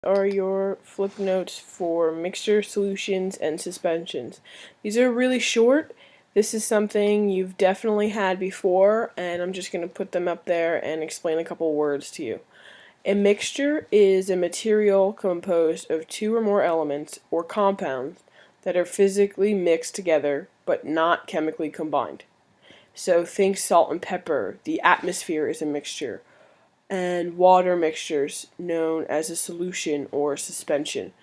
Are your flip notes for mixture, solutions, and suspensions. These are really short. This is something you've definitely had before, and I'm just going to put them up there and explain a couple words to you. A mixture is a material composed of two or more elements or compounds that are physically mixed together but not chemically combined. So think salt and pepper. The atmosphere is a mixture, and water mixtures known as a solution or suspension.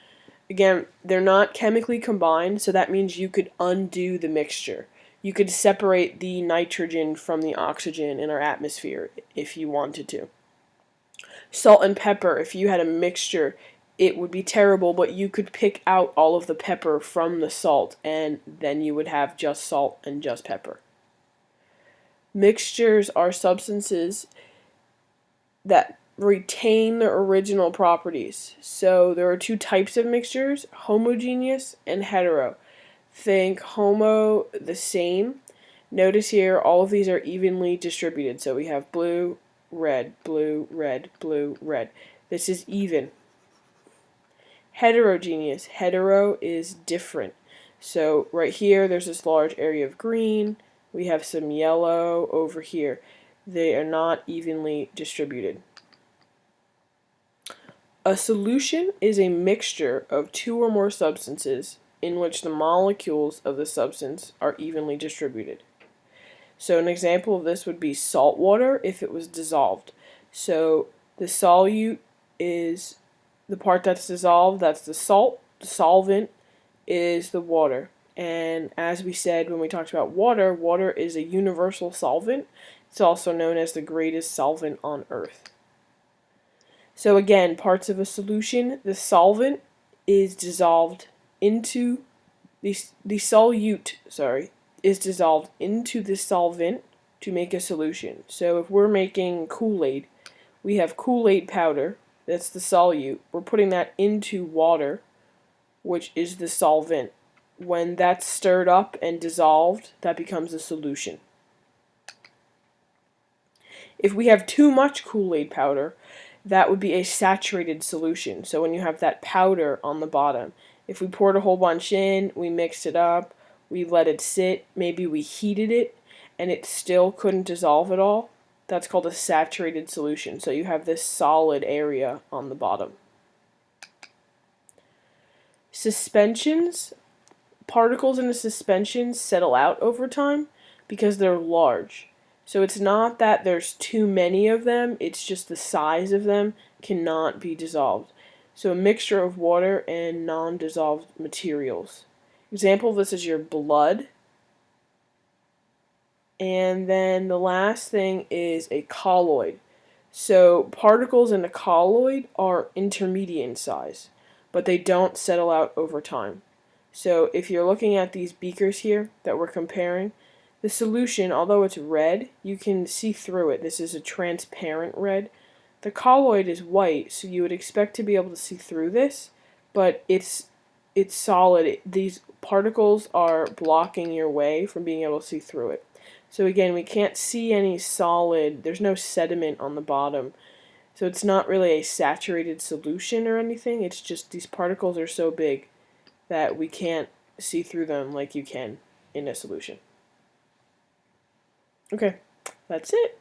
Again, they're not chemically combined, so that means you could undo the mixture. You could separate the nitrogen from the oxygen in our atmosphere if you wanted to. Salt and pepper, if you had a mixture, it would be terrible, but you could pick out all of the pepper from the salt, and then you would have just salt and just pepper. Mixtures are substances that retain their original properties. So there are two types of mixtures, homogeneous and hetero. Think homo, the same. Notice here all of these are evenly distributed. So we have blue, red, blue, red, blue, red. This is even. Heterogeneous. Hetero is different. So right here there's this large area of green. We have some yellow over here. They are not evenly distributed. A solution is a mixture of two or more substances in which the molecules of the substance are evenly distributed. So an example of this would be salt water if it was dissolved. So the solute is the part that's dissolved, that's the salt. The solvent is the water. And as we said when we talked about water, water is a universal solvent. It's also known as the greatest solvent on Earth. So again, parts of a solution, the solvent is dissolved into the solute, is dissolved into the solvent to make a solution. So if we're making Kool-Aid, we have Kool-Aid powder, that's the solute. We're putting that into water, which is the solvent. When that's stirred up and dissolved, that becomes a solution. If we have too much Kool-Aid powder, that would be a saturated solution. So when you have that powder on the bottom, if we poured a whole bunch in, we mixed it up, we let it sit, maybe we heated it, and it still couldn't dissolve at all, that's called a saturated solution. So you have this solid area on the bottom. Suspensions. Particles in a suspension settle out over time because they're large. So it's not that there's too many of them, it's just the size of them cannot be dissolved. So a mixture of water and non-dissolved materials. Example of this is your blood. And then the last thing is a colloid. So particles in a colloid are intermediate in size, but they don't settle out over time. So if you're looking at these beakers here that we're comparing, the solution, although it's red, you can see through it. This is a transparent red. The colloid is white, so you would expect to be able to see through this, but it's solid. These particles are blocking your way from being able to see through it. So again, we can't see any solid, there's no sediment on the bottom. So it's not really a saturated solution or anything, it's just these particles are so big that we can't see through them like you can in a solution. Okay, that's it.